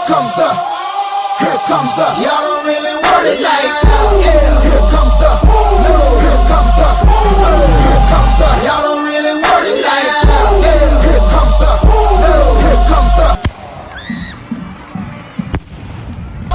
comes the, here comes the, y'all don't really want it like that. Yeah, here comes the, no, here comes the, here comes the, y'all don't really want it like that. Yeah, here comes the, no, here comes the,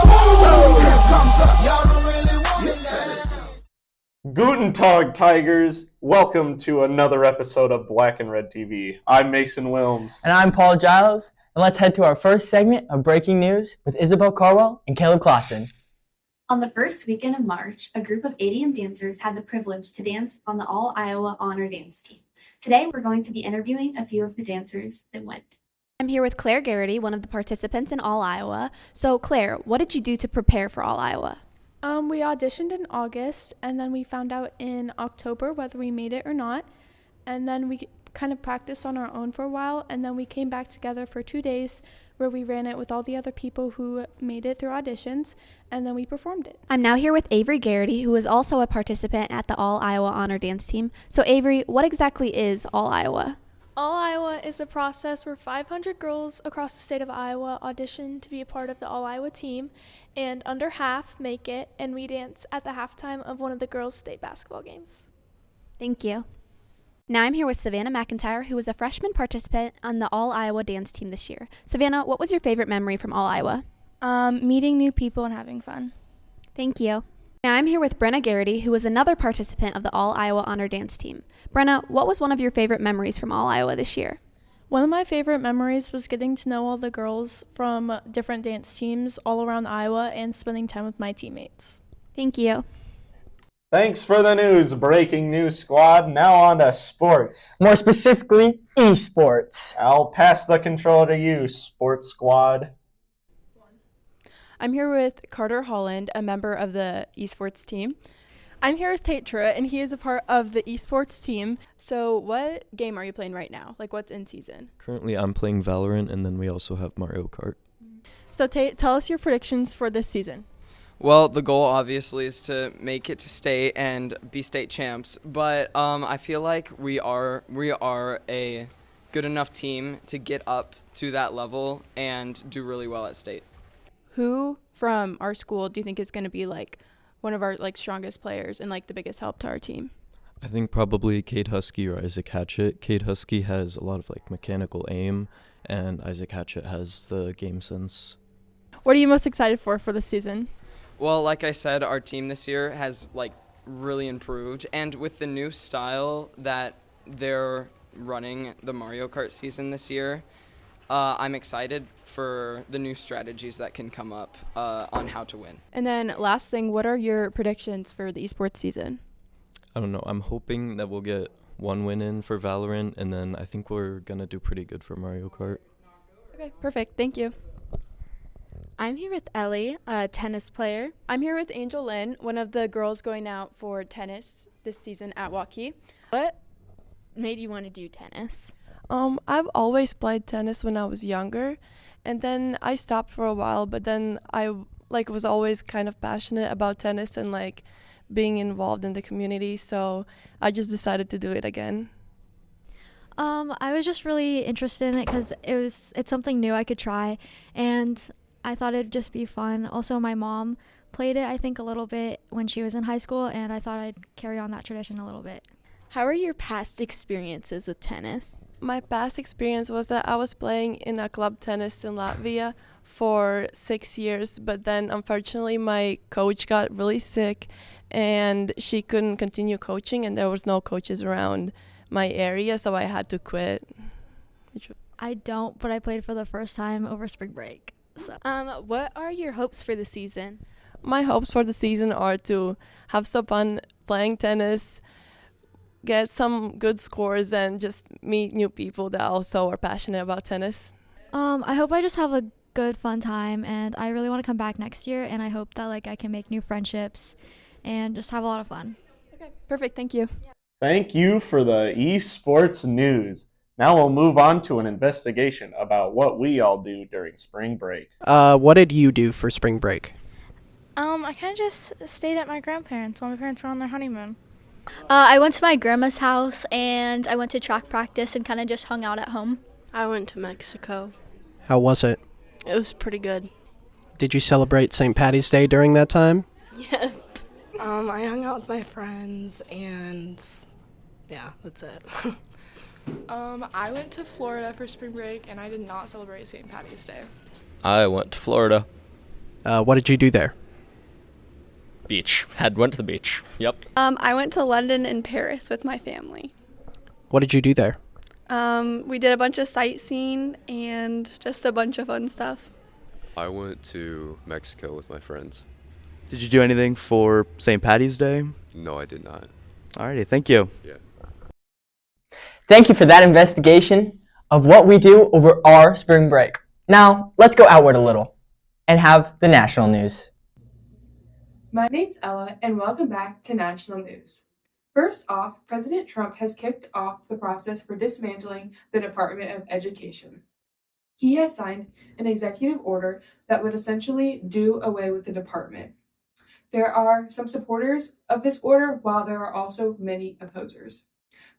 here comes the, y'all don't really want it like that. Guten Tag, Tigers. Welcome to another episode of Black and Red TV. I'm Mason Wilms. And I'm Paul Giles. And let's head to our first segment of breaking news with Isabel Carwell and Caleb Clausen. On the first weekend of March, a group of 80 dancers had the privilege to dance on the All-Iowa Honor Dance Team. Today, we're going to be interviewing a few of the dancers that went. I'm here with Claire Garrity, one of the participants in All-Iowa. So, Claire, what did you do to prepare for All-Iowa? We auditioned in August, and then we found out in October whether we made it or not. And then we kind of practiced on our own for a while, and then we came back together for 2 days where we ran it with all the other people who made it through auditions, and then we performed it. I'm now here with Avery Garrity, who is also a participant at the All-Iowa Honor Dance Team. So, Avery, what exactly is All-Iowa? All-Iowa is a process where 500 girls across the state of Iowa audition to be a part of the All-Iowa team, and under half make it, and we dance at the halftime of one of the girls' state basketball games. Thank you. Now I'm here with Savannah McIntyre, who was a freshman participant on the All-Iowa Dance Team this year. Savannah, what was your favorite memory from All-Iowa? Meeting new people and having fun. Thank you. Now I'm here with Brenna Garrity, who was another participant of the All-Iowa Honor Dance Team. Brenna, what was one of your favorite memories from All-Iowa this year? One of my favorite memories was getting to know all the girls from different dance teams all around Iowa and spending time with my teammates. Thank you. Thanks for the news, breaking news squad. Now on to sports. More specifically, esports. I'll pass the control to you, sports squad. I'm here with Carter Holland, a member of the esports team. I'm here with Tate Truitt, and he is a part of the esports team. So what game are you playing right now? Like, what's in season? Currently, I'm playing Valorant, and then we also have Mario Kart. So Tate, tell us your predictions for this season. Well, the goal obviously is to make it to state and be state champs, but I feel like we are a good enough team to get up to that level and do really well at state. Who from our school do you think is going to be like one of our like strongest players and like the biggest help to our team? I think probably Cade Husky or Isaac Hatchett. Cade Husky has a lot of like mechanical aim, and Isaac Hatchett has the game sense. What are you most excited for this season? Well, like I said, our team this year has like really improved, and with the new style that they're running the Mario Kart season this year, I'm excited for the new strategies that can come up on how to win. And then last thing, what are your predictions for the esports season? I don't know. I'm hoping that we'll get one win in for Valorant, and then I think we're going to do pretty good for Mario Kart. Okay, perfect. Thank you. I'm here with Ellie, a tennis player. I'm here with Angel Lynn, one of the girls going out for tennis this season at Waukee. What made you want to do tennis? I've always played tennis when I was younger, and then I stopped for a while, but then I was always kind of passionate about tennis and being involved in the community, so I just decided to do it again. I was just really interested in it because it's something new I could try, and I thought it'd just be fun. Also, my mom played it, I think, a little bit when she was in high school, and I thought I'd carry on that tradition a little bit. How are your past experiences with tennis? My past experience was that I was playing in a club tennis in Latvia for 6 years, but then unfortunately my coach got really sick and she couldn't continue coaching, and there was no coaches around my area, so I had to quit. I don't, but I played for the first time over spring break. So. What are your hopes for the season? My hopes for the season are to have some fun playing tennis, get some good scores, and just meet new people that also are passionate about tennis. I hope I just have a good, fun time, and I really want to come back next year, and I hope that I can make new friendships and just have a lot of fun. Okay, perfect. Thank you. Yeah. Thank you for the esports news. Now we'll move on to an investigation about what we all do during spring break. What did you do for spring break? I kind of just stayed at my grandparents while my parents were on their honeymoon. I went to my grandma's house, and I went to track practice and kind of just hung out at home. I went to Mexico. How was it? It was pretty good. Did you celebrate St. Patty's Day during that time? Yep. I hung out with my friends and yeah, that's it. I went to Florida for spring break and I did not celebrate St. Patty's Day. I went to Florida. What did you do there? Beach. Went to the beach. Yep. I went to London and Paris with my family. What did you do there? We did a bunch of sightseeing and just a bunch of fun stuff. I went to Mexico with my friends. Did you do anything for St. Patty's Day? No, I did not. Alrighty, thank you. Yeah. Thank you for that investigation of what we do over our spring break. Now, let's go outward a little and have the national news. My name's Ella, and welcome back to National News. First off, President Trump has kicked off the process for dismantling the Department of Education. He has signed an executive order that would essentially do away with the department. There are some supporters of this order, while there are also many opposers.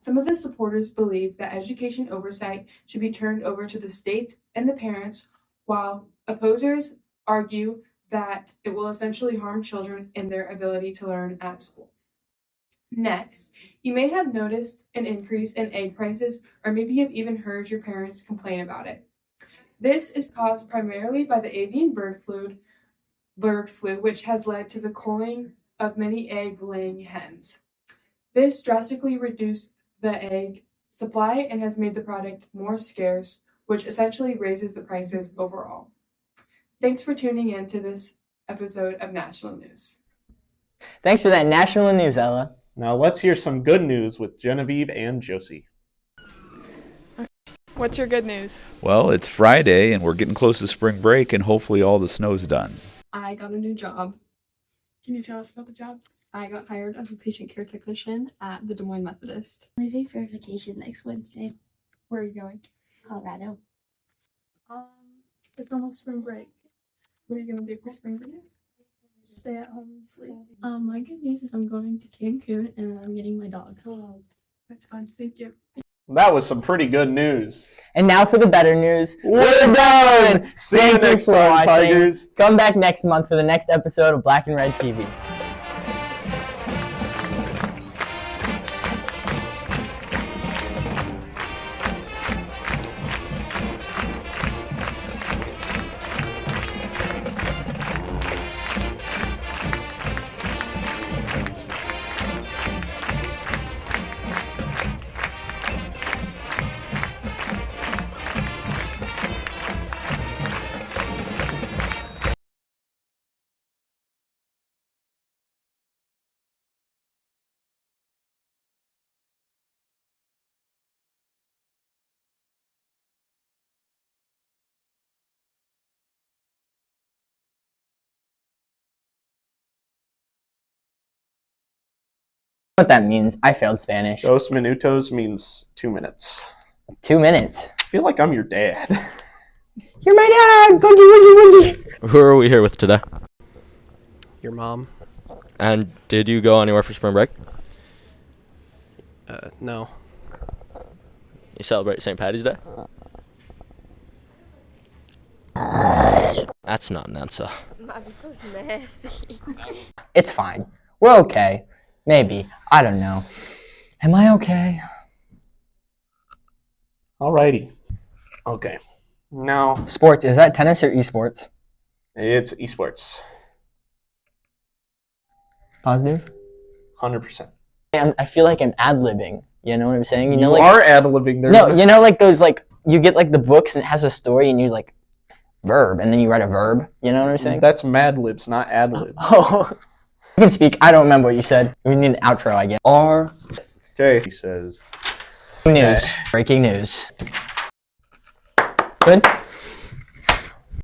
Some of the supporters believe that education oversight should be turned over to the states and the parents, while opposers argue that it will essentially harm children in their ability to learn at school. Next, you may have noticed an increase in egg prices, or maybe you've even heard your parents complain about it. This is caused primarily by the avian bird flu, which has led to the culling of many egg-laying hens. This drastically reduced the egg supply and has made the product more scarce, which essentially raises the prices overall. Thanks for tuning in to this episode of National News. Thanks for that national news, Ella. Now let's hear some good news with Genevieve and Josie. What's your good news? Well, it's Friday and we're getting close to spring break and hopefully all the snow's done. I got a new job. Can you tell us about the job? I got hired as a patient care technician at the Des Moines Methodist. I'm leaving for vacation next Wednesday. Where are you going? Colorado. It's almost spring break. What are you going to do for spring break? Stay at home and sleep. My good news is I'm going to Cancun and I'm getting my dog. Oh, that's fun. Thank you. That was some pretty good news. And now for the better news. We're done! See you next time, Tigers. Come back next month for the next episode of Black and Red TV. What that means. I failed Spanish. Dos minutos means 2 minutes. 2 minutes. I feel like I'm your dad. You're my dad! Boogie, woogie, woogie! Who are we here with today? Your mom. And did you go anywhere for spring break? No. You celebrate St. Patty's Day? That's not an answer. My was nasty. It's fine. We're okay. Maybe. I don't know. Am I okay? Alrighty. Okay. Now, Sports. Is that tennis or esports? it's esports. Positive? 100%. I feel like I'm ad-libbing. You know what I'm saying? You like, are ad-libbing. No, you know like those, like, you get like the books and it has a story and you like, verb, and then you write a verb. You know what I'm saying? That's Mad Libs, not ad libs. Oh. You can speak. I don't remember what you said. We need an outro, I guess. Okay. He says. News. Breaking news. Good?